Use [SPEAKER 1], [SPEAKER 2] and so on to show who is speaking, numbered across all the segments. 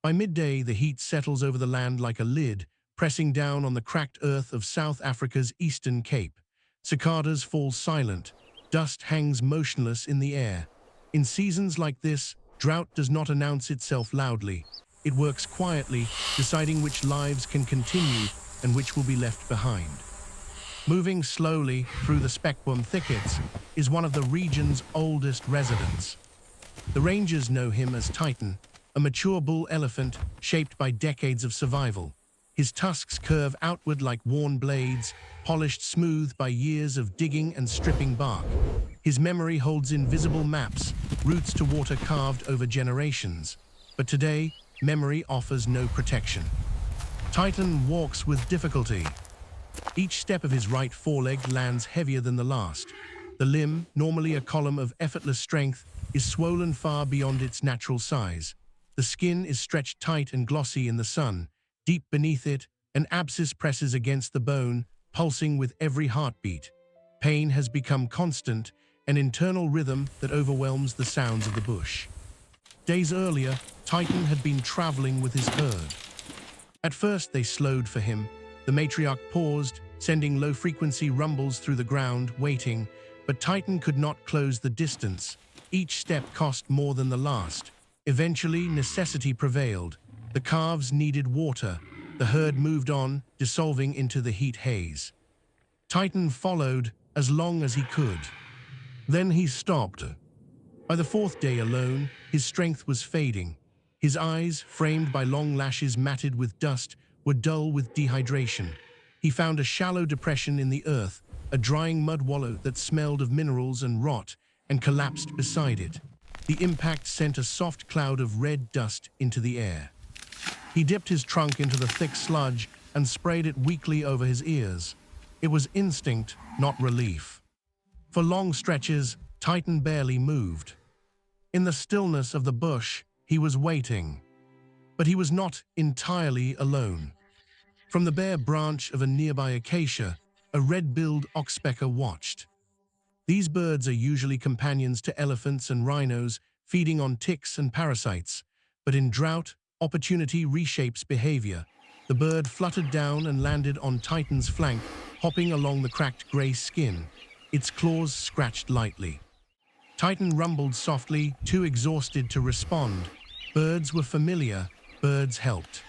[SPEAKER 1] By midday, the heat settles over the land like a lid, pressing down on the cracked earth of South Africa's eastern cape. Cicadas fall silent. Dust hangs motionless in the air. In seasons like this, drought does not announce itself loudly. It works quietly, deciding which lives can continue and which will be left behind. Moving slowly through the speckbum thickets is one of the region's oldest residents. The rangers know him as Titan, a mature bull elephant shaped by decades of survival. His tusks curve outward like worn blades, polished smooth by years of digging and stripping bark. His memory holds invisible maps, routes to water carved over generations. But today, memory offers no protection. Titan walks with difficulty. Each step of his right foreleg lands heavier than the last. The limb, normally a column of effortless strength, is swollen far beyond its natural size. The skin is stretched tight and glossy in the sun. Deep beneath it, an abscess presses against the bone, pulsing with every heartbeat. Pain has become constant, an internal rhythm that overwhelms the sounds of the bush. Days earlier, Titan had been traveling with his herd. At first, they slowed for him. The matriarch paused, sending low-frequency rumbles through the ground, waiting, but Titan could not close the distance. Each step cost more than the last. Eventually, necessity prevailed. The calves needed water. The herd moved on, dissolving into the heat haze. Titan followed as long as he could. Then he stopped. By the fourth day alone, his strength was fading. His eyes, framed by long lashes matted with dust, were dull with dehydration. He found a shallow depression in the earth, a drying mud wallow that smelled of minerals and rot, and collapsed beside it. The impact sent a soft cloud of red dust into the air. He dipped his trunk into the thick sludge and sprayed it weakly over his ears. It was instinct, not relief. For long stretches, Titan barely moved. In the stillness of the bush, he was waiting. But he was not entirely alone. From the bare branch of a nearby acacia, a red-billed oxpecker watched. These birds are usually companions to elephants and rhinos, feeding on ticks and parasites. But in drought, opportunity reshapes behavior. The bird fluttered down and landed on Titan's flank, hopping along the cracked gray skin. Its claws scratched lightly. Titan rumbled softly, too exhausted to respond. Birds were familiar, birds helped.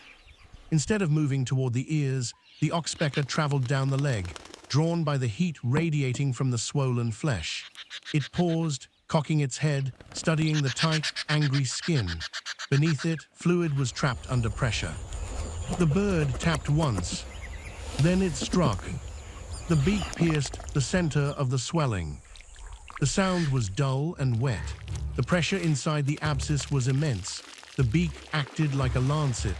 [SPEAKER 1] Instead of moving toward the ears, the oxpecker traveled down the leg, drawn by the heat radiating from the swollen flesh. It paused, cocking its head, studying the tight, angry skin. Beneath it, fluid was trapped under pressure. The bird tapped once. Then it struck. The beak pierced the center of the swelling. The sound was dull and wet. The pressure inside the abscess was immense. The beak acted like a lancet.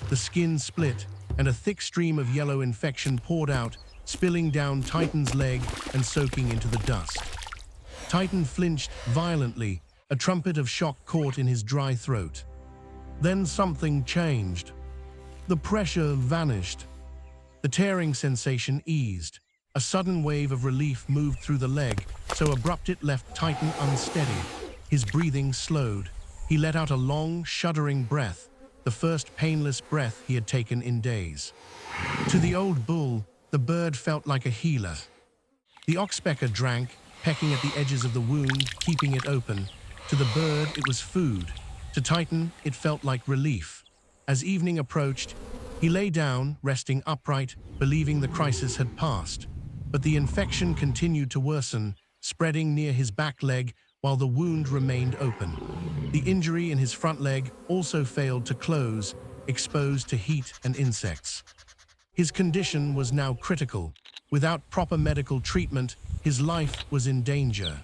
[SPEAKER 1] The skin split, and a thick stream of yellow infection poured out, spilling down Titan's leg and soaking into the dust. Titan flinched violently, a trumpet of shock caught in his dry throat. Then something changed. The pressure vanished. The tearing sensation eased. A sudden wave of relief moved through the leg, so abrupt it left Titan unsteady. His breathing slowed. He let out a long, shuddering breath, the first painless breath he had taken in days. To the old bull, the bird felt like a healer. The oxpecker drank, pecking at the edges of the wound, keeping it open. To the bird, it was food. To Titan, it felt like relief. As evening approached, he lay down, resting upright, believing the crisis had passed. But the infection continued to worsen, spreading near his back leg while the wound remained open. The injury in his front leg also failed to close, exposed to heat and insects. His condition was now critical. Without proper medical treatment, his life was in danger.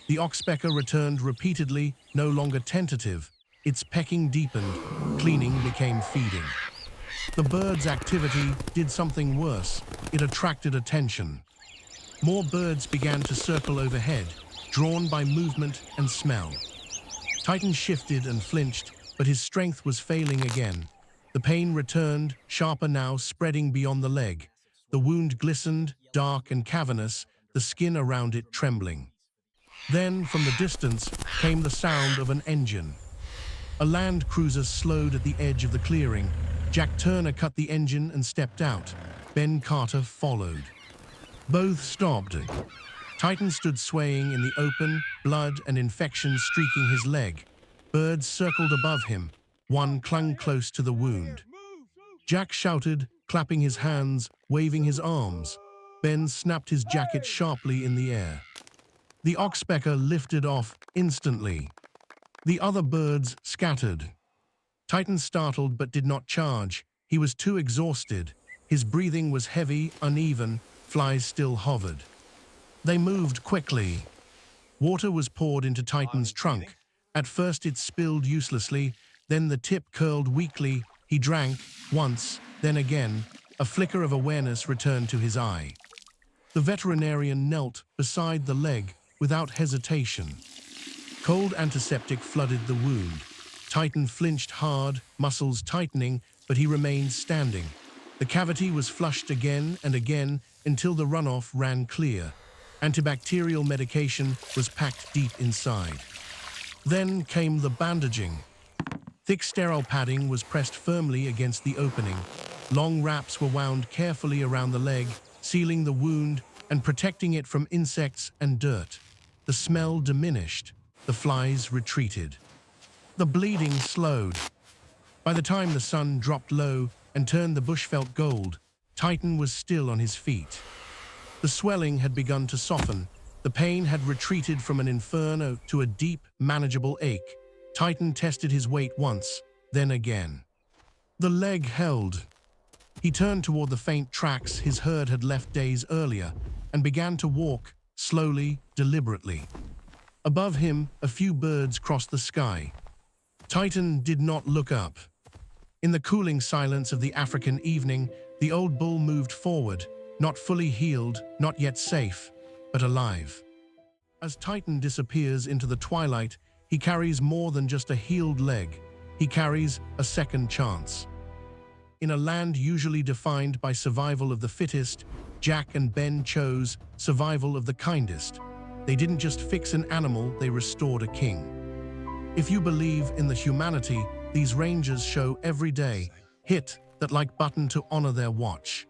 [SPEAKER 1] The oxpecker returned repeatedly, no longer tentative. Its pecking deepened, cleaning became feeding. The bird's activity did something worse. It attracted attention. More birds began to circle overhead, drawn by movement and smell. Titan shifted and flinched, but his strength was failing again. The pain returned, sharper now, spreading beyond the leg. The wound glistened, dark and cavernous, the skin around it trembling. Then, from the distance, came the sound of an engine. A land cruiser slowed at the edge of the clearing. Jack Turner cut the engine and stepped out. Ben Carter followed. Both stopped. Titan stood swaying in the open, blood and infection streaking his leg. Birds circled above him. One clung close to the wound. Jack shouted, clapping his hands, waving his arms. Ben snapped his jacket sharply in the air. The oxpecker lifted off instantly. The other birds scattered. Titan startled but did not charge. He was too exhausted. His breathing was heavy, uneven. Flies still hovered. They moved quickly. Water was poured into Titan's trunk. At first it spilled uselessly, then the tip curled weakly. He drank, once, then again. A flicker of awareness returned to his eye. The veterinarian knelt beside the leg without hesitation. Cold antiseptic flooded the wound. Titan flinched hard, muscles tightening, but he remained standing. The cavity was flushed again and again until the runoff ran clear. Antibacterial medication was packed deep inside. Then came the bandaging. Thick sterile padding was pressed firmly against the opening. Long wraps were wound carefully around the leg, sealing the wound and protecting it from insects and dirt. The smell diminished. The flies retreated. The bleeding slowed. By the time the sun dropped low and turned the bush felt gold, Titan was still on his feet. The swelling had begun to soften. The pain had retreated from an inferno to a deep, manageable ache. Titan tested his weight once, then again. The leg held. He turned toward the faint tracks his herd had left days earlier and began to walk, slowly, deliberately. Above him, a few birds crossed the sky. Titan did not look up. In the cooling silence of the African evening, the old bull moved forward, not fully healed, not yet safe, but alive. As Titan disappears into the twilight, he carries more than just a healed leg. He carries a second chance. In a land usually defined by survival of the fittest, Jack and Ben chose survival of the kindest. They didn't just fix an animal, they restored a king. If you believe in the humanity these rangers show every day, hit that like button to honor their watch.